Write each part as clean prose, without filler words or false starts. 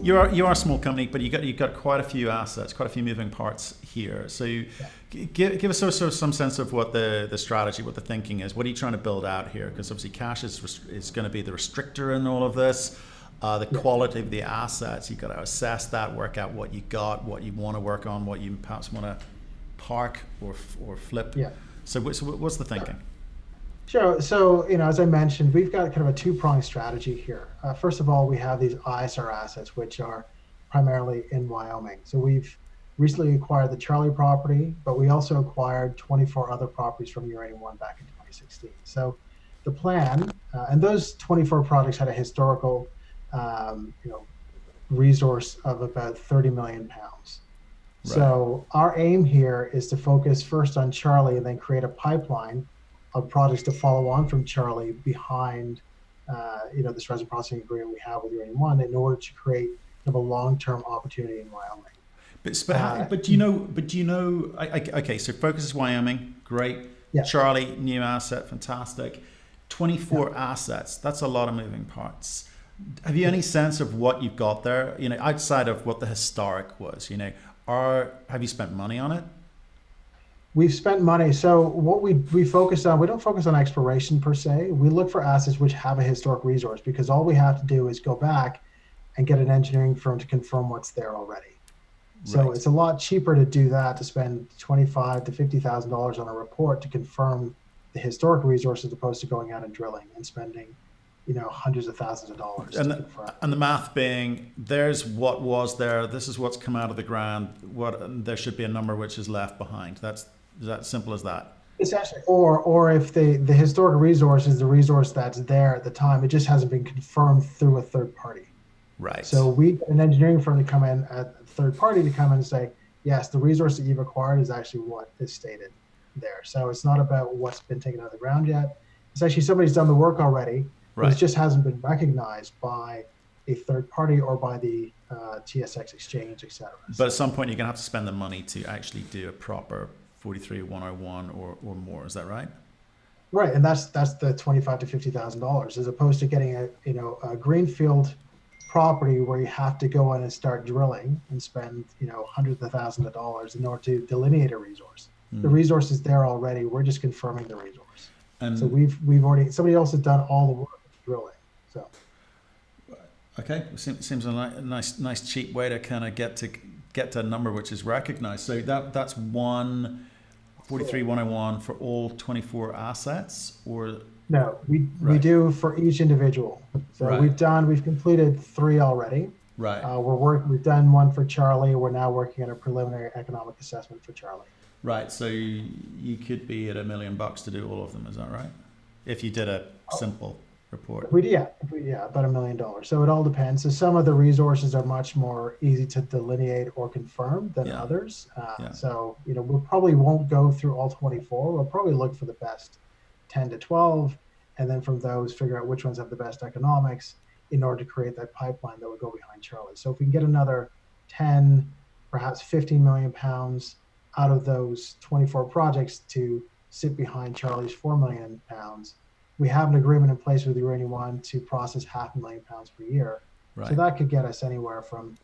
you are a small company, but you've got quite a few assets, quite a few moving parts here. So give us sort of some sense of what the strategy, what the thinking is. What are you trying to build out here? Because obviously cash is going to be the restrictor in all of this. The quality of the assets, you've got to assess that, work out what you got, what you want to work on, what you perhaps want to park or flip. Yeah. So what's the thinking? Sure. So, as I mentioned, we've got kind of a two-pronged strategy here. First of all, we have these ISR assets, which are primarily in Wyoming. So we've recently acquired the Charlie property, but we also acquired 24 other properties from Uranium One back in 2016. So the plan, and those 24 projects had a historical, resource of about 30 million pounds. Right. So our aim here is to focus first on Charlie and then create a pipeline of projects to follow on from Charlie behind, this resin processing agreement we have with Uranium One in order to create kind of a long-term opportunity in Wyoming. But do you know? Okay, so focus is Wyoming, great. Yeah. Charlie, new asset, fantastic. 24 assets. That's a lot of moving parts. Have you any sense of what you've got there? Outside of what the historic was. Have you spent money on it? We've spent money. So what we focus on, we don't focus on exploration per se. We look for assets which have a historic resource, because all we have to do is go back and get an engineering firm to confirm what's there already. So It's a lot cheaper to do that, to spend $25,000 to $50,000 on a report to confirm the historic resource, as opposed to going out and drilling and spending, hundreds of thousands of dollars. And the math being, there's what was there, this is what's come out of the ground, there should be a number which is left behind. Is that simple as that? Essentially, or if the historic resource is the resource that's there at the time, it just hasn't been confirmed through a third party. Right. So we get an engineering firm to come in, a third party to come in and say, yes, the resource that you've acquired is actually what is stated there. So it's not about what's been taken out of the ground yet. It's actually somebody's done the work already, but it just hasn't been recognized by a third party or by the TSX exchange, et cetera. But at some point, you're going to have to spend the money to actually do a proper 43-101 or more. Is that right? Right, and that's the $25,000 to $50,000, as opposed to getting a greenfield property where you have to go in and start drilling and spend hundreds of thousands of dollars in order to delineate a resource. The resource is there already. We're just confirming the resource. So we've already, somebody else has done all the work of drilling. So okay, seems a nice cheap way to kind of get to a number which is recognized. So that's 43-101 for all 24 assets, or no, we do for each individual. So we've completed 3 already. Right. We've done one for Charlie. We're now working on a preliminary economic assessment for Charlie. Right. So you could be at $1 million to do all of them. Is that right? If you did a simple report. About $1 million. So it all depends. So some of the resources are much more easy to delineate or confirm than others. So we probably won't go through all 24. We'll probably look for the best 10 to 12, and then from those figure out which ones have the best economics in order to create that pipeline that would go behind Charlie. So if we can get another 10, perhaps 15 million pounds out of those 24 projects to sit behind Charlie's 4 million pounds, we have an agreement in place with Uranium One to process 500,000 pounds per year. Right. So that could get us anywhere from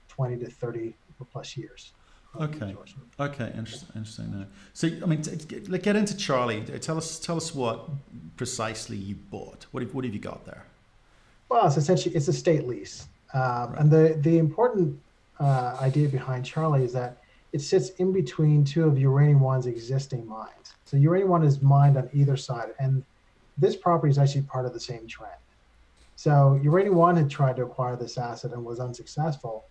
20 to 30 plus years. Okay. Interesting. Now. So, get into Charlie. Tell us what precisely you bought. What have you got there? Well, it's essentially a state lease, and the important idea behind Charlie is that it sits in between 2 of Uranium One's existing mines. So Uranium One is mined on either side, and this property is actually part of the same trend. So Uranium One had tried to acquire this asset and was unsuccessful,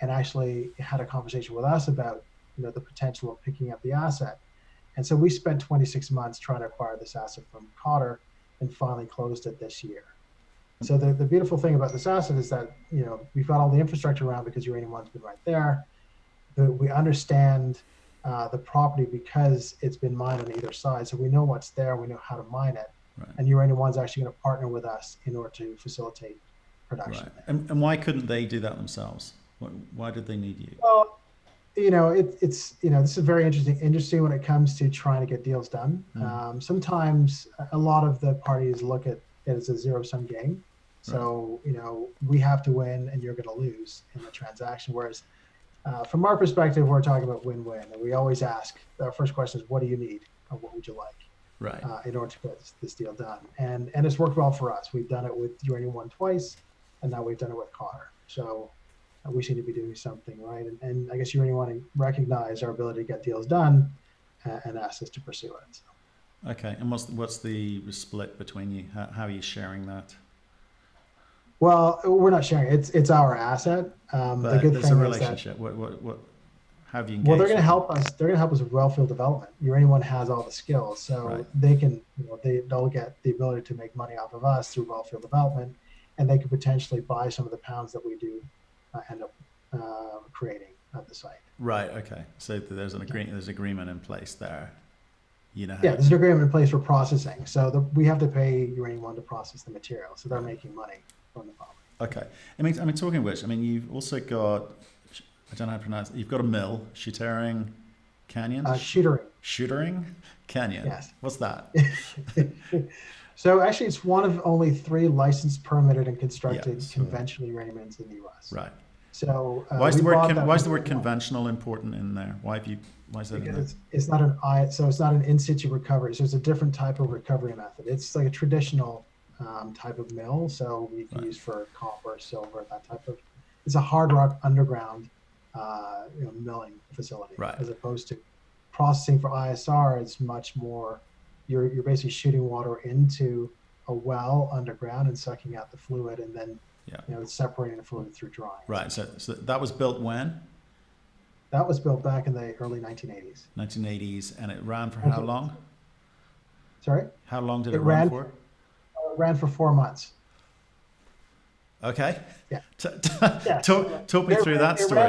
and actually had a conversation with us about the potential of picking up the asset. And so we spent 26 months trying to acquire this asset from Cotter and finally closed it this year. So the beautiful thing about this asset is that we've got all the infrastructure around because Uranium One's been right there. We understand the property because it's been mined on either side. So we know what's there, we know how to mine it. Right. And Uranium One's actually going to partner with us in order to facilitate production. Right. And why couldn't they do that themselves? Why did they need you? Well, this is very interesting when it comes to trying to get deals done. Sometimes a lot of the parties look at it as a zero-sum game. So, we have to win and you're going to lose in the transaction. Whereas from our perspective, we're talking about win-win. And we always ask, our first question is, what do you need? Or what would you like? Right. In order to get this deal done. And it's worked well for us. We've done it with Uranium One twice, and now we've done it with Cotter. So we seem to be doing something right. And I guess Uranium One recognize our ability to get deals done and asked us to pursue it. So. Okay. And what's the split between you? How are you sharing that? Well, we're not sharing. It's our asset. But the good there's thing a is relationship. that, What how have you engaged? well, they're going to help us. They're going to help us with wellfield development. Uranium One has all the skills, so Right. they can, they'll get the ability to make money off of us through wellfield development, and they could potentially buy some of the pounds that we do end up creating at the site. Right. Okay. So there's an agreement. There's agreement in place there. Yeah, there's an agreement in place for processing. So we have to pay Uranium One to process the material, so they're making money from the property. Okay. I mean, talking of which, I mean, you've also got, I don't know how to pronounce it. You've got a mill, Shootering Canyon? Shootering Canyon. Yes. What's that? So actually, it's one of only 3 licensed, permitted, and constructed conventional uranium mines in the U.S. Right. So why is the word conventional important in there? Why is that in there? It's not it's not an in situ recovery. So it's a different type of recovery method. It's like a traditional type of mill. So we can use for copper, silver, that type of. It's a hard rock underground milling facility, right. As opposed to processing for ISR. It's much more. You're basically shooting water into a well underground and sucking out the fluid, and then it's separating the fluid through drying. Right. So that was built when? That was built back in the early 1980s. 1980s, and it ran for how long? Sorry? How long did it run for? It ran for 4 months. Okay. Yeah. Talk me through that story.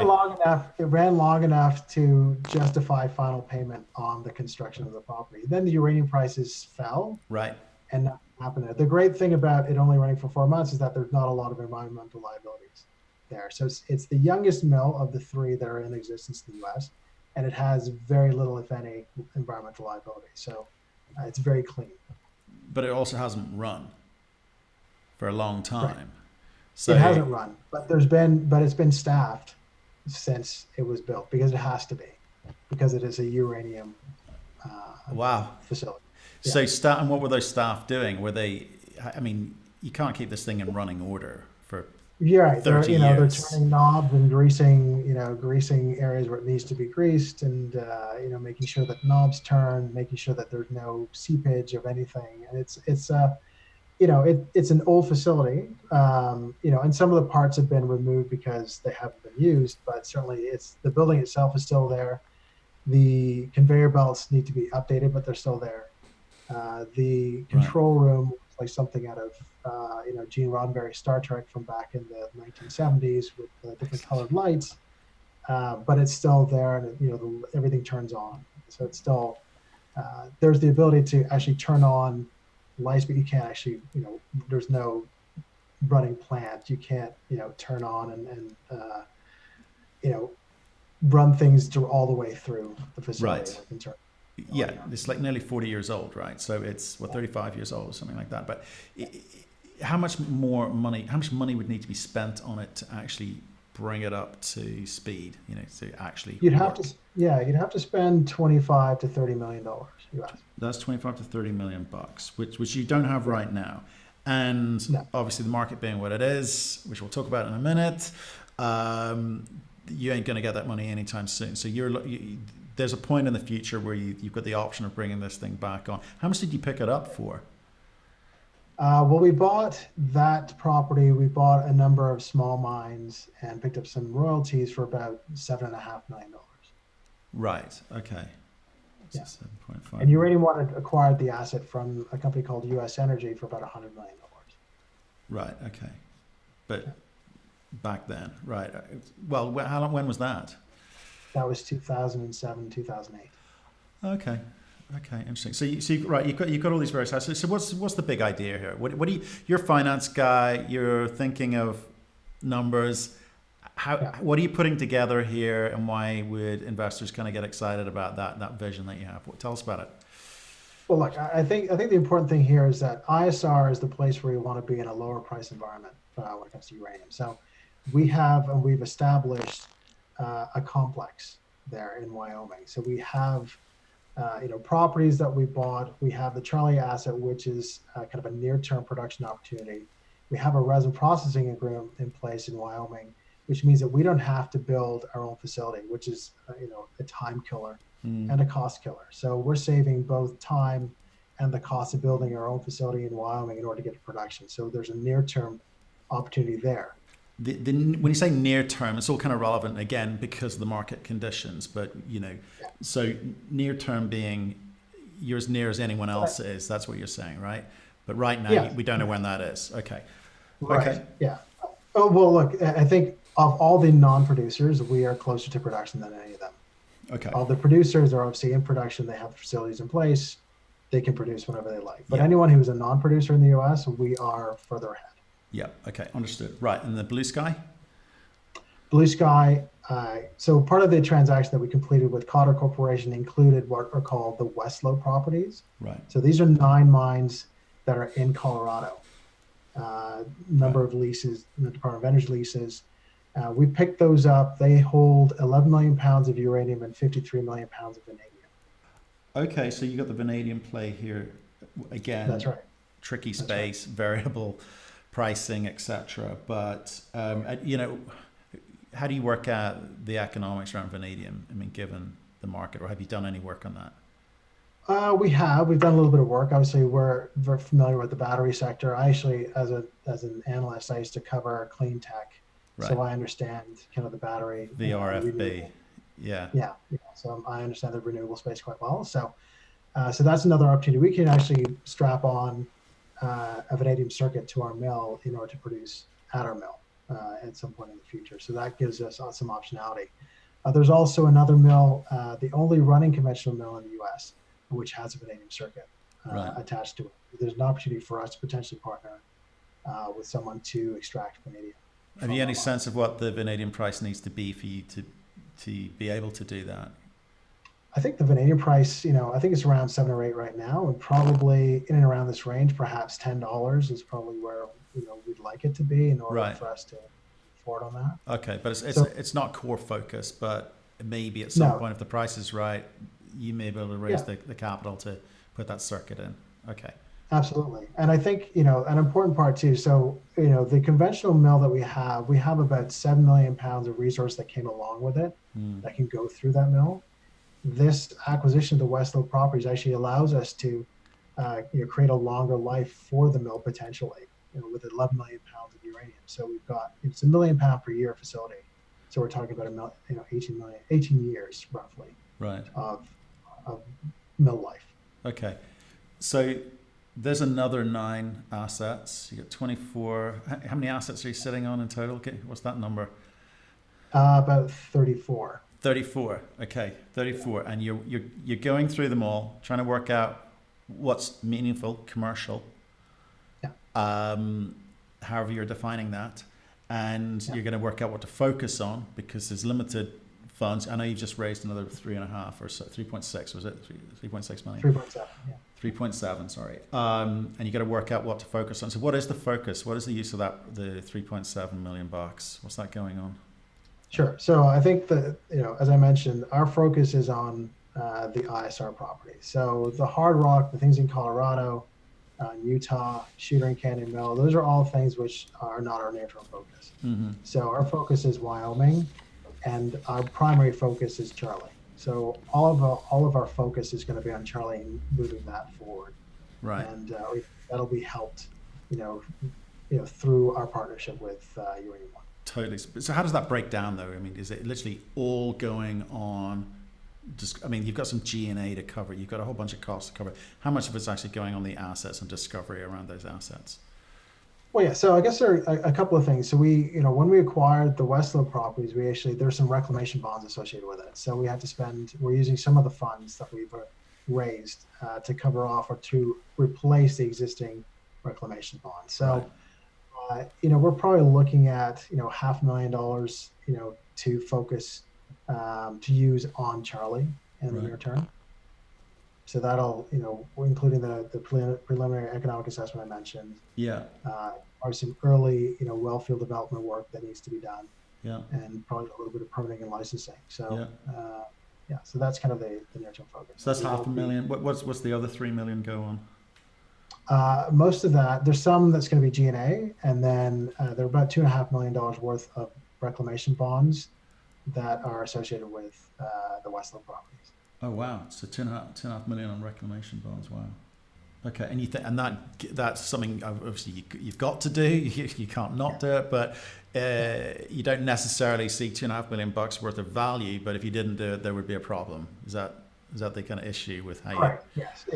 It ran long enough to justify final payment on the construction of the property. Then the uranium prices fell. Right. And nothing happened there. The great thing about it only running for 4 months is that there's not a lot of environmental liabilities there. So it's the youngest mill of the 3 that are in existence in the U.S., and it has very little, if any, environmental liability. So it's very clean. But it also hasn't run for a long time. Right. So it hasn't run, but it's been staffed since it was built, because it has to be, because it is a uranium facility. Yeah. So and what were those staff doing? Were they? I mean, you can't keep this thing in running order for 30 years. They're turning knobs and greasing areas where it needs to be greased, and making sure that knobs turn, making sure that there's no seepage of anything, and it's an old facility, and some of the parts have been removed because they haven't been used, but certainly the building itself is still there. The conveyor belts need to be updated, but they're still there. The control room looks like something out of, Gene Roddenberry's Star Trek from back in the 1970s with different colored lights, but it's still there, and everything turns on. So it's still, there's the ability to actually turn on lights, but you can't actually, there's no running plant. You can't, turn on and run things all the way through the facility. Right. Yeah, it's like nearly 40 years old, right? So it's 35 years old or something like that. But how much money would need to be spent on it to actually bring it up to speed? To actually you'd have to spend $25 to $30 million US. That's 25 to 30 million bucks, which you don't have right now. And obviously the market being what it is, which we'll talk about in a minute, you ain't going to get that money anytime soon. So there's a point in the future where you've got the option of bringing this thing back on. How much did you pick it up for? Well, we bought that property. We bought a number of small mines and picked up some royalties for about $7.5 million. Right. Okay. Yeah. 7.5. And Uranium One acquired the asset from a company called US Energy for about $100 million. Right. Okay. But back then, right? Well, when was that? That was 2007, 2008. Okay, interesting. So you've got all these various assets. So what's the big idea here? What do you're a finance guy? You're thinking of numbers. What are you putting together here, and why would investors kind of get excited about that vision that you have? Tell us about it. Well, look, I think the important thing here is that ISR is the place where you want to be in a lower price environment when it comes to uranium. So we've established a complex there in Wyoming. So we have properties that we bought. We have the Charlie asset, which is kind of a near-term production opportunity. We have a resin processing agreement in place in Wyoming, which means that we don't have to build our own facility, which is a time killer and a cost killer. So we're saving both time and the cost of building our own facility in Wyoming in order to get to production. So there's a near-term opportunity there. When you say near term, it's all kind of relevant again because of the market conditions. But so near term being you're as near as anyone else is. That's what you're saying, right? But right now we don't know when that is. Okay. Right. Okay. Yeah. Oh well, look, I think of all the non-producers, we are closer to production than any of them. Okay. All the producers are obviously in production. They have facilities in place. They can produce whenever they like. But anyone who's a non-producer in the U.S., we are further ahead. Yeah. Okay. Understood. Right. And the Blue Sky? Blue Sky. So part of the transaction that we completed with Cotter Corporation included what are called the West Slope properties. Right. So these are 9 mines that are in Colorado. Number of leases, the Department of Energy leases. We picked those up. They hold 11 million pounds of uranium and 53 million pounds of vanadium. Okay, so you got the vanadium play here again. That's right. Tricky space, variable pricing, etc. But how do you work out the economics around vanadium? I mean, given the market, or have you done any work on that? We've done a little bit of work. Obviously, we're very familiar with the battery sector. I actually, as an analyst, I used to cover clean tech, so I understand kind of the battery. The RFB, yeah. So I understand the renewable space quite well. So that's another opportunity. We can actually strap on a vanadium circuit to our mill in order to produce at our mill at some point in the future. So that gives us some optionality. There's also another mill, the only running conventional mill in the U.S., which has a vanadium circuit attached to it. There's an opportunity for us to potentially partner with someone to extract vanadium. Have you any sense of what the vanadium price needs to be for you to be able to do that? I think the vanadium price, I think it's around 7 or 8 right now, and probably in and around this range. Perhaps $10 is probably where we'd like it to be in order for us to afford on that. Okay, but it's not core focus, but maybe at some point, if the price is right, you may be able to raise the capital to put that circuit in. Okay. Absolutely. And I think, an important part too. So, the conventional mill that we have about 7 million pounds of resource that came along with it that can go through that mill. This acquisition of the West Slope properties actually allows us to create a longer life for the mill potentially, with 11 million pounds of uranium. So we've got, it's a 1 million pound per year facility. So we're talking about 18 years roughly of mill life. Okay. So there's another 9 assets. You got 24. How many assets are you sitting on in total? Okay. What's that number? About 34. 34. Okay. 34. And you're going through them all, trying to work out what's meaningful, commercial. Yeah. However you're defining that. And you're going to work out what to focus on because there's limited funds. I know you've just raised another 3.5 or so, 3.6, was it? 3.6 million? 3.7, yeah. 3.7, sorry. And you got to work out what to focus on. So what is the focus? What is the use of that, the 3.7 million bucks? What's that going on? Sure. So I think that, as I mentioned, our focus is on the ISR property. So the hard rock, the things in Colorado, Utah, Shooter and Canyon Mill, those are all things which are not our near-term focus. Mm-hmm. So our focus is Wyoming, and our primary focus is Charlie. So all of our focus is going to be on Charlie and moving that forward. Right. And that'll be helped, through our partnership with Uranium One. Totally. So how does that break down, though? I mean, is it literally all going on? You've got some G&A to cover. You've got a whole bunch of costs to cover. How much of it's actually going on the assets and discovery around those assets? Well, yeah. So I guess there are a couple of things. So we, when we acquired the West Slope properties, there's some reclamation bonds associated with it. So we're using some of the funds that we've raised to cover off or to replace the existing reclamation bonds. So, we're probably looking at, $500,000, to focus, to use on Charlie in the near term. So that'll, including the preliminary economic assessment I mentioned, Yeah. are some early, well field development work that needs to be done, Yeah. and probably a little bit of permitting and licensing. So, Yeah. so that's kind of the near-term focus. So that's $500,000. What's the other $3 million go on? Most of that, there's some that's going to be G&A, and then there are about $2.5 million worth of reclamation bonds that are associated with the Westland properties. Oh wow! So $2.5 million on reclamation bonds. Wow. Okay, and that's something obviously you've got to do. You can't not do it, but you don't necessarily see $2.5 million worth of value. But if you didn't do it, there would be a problem. Is that the kind of issue with how? Right. Yes.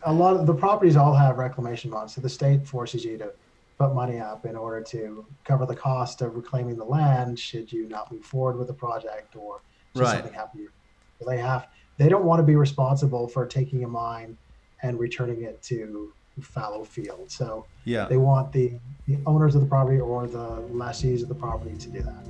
A lot of the properties all have reclamation bonds, so the state forces you to put money up in order to cover the cost of reclaiming the land should you not move forward with the project or should something happen. They don't want to be responsible for taking a mine and returning it to fallow field. So they want the owners of the property or the lessees of the property to do that.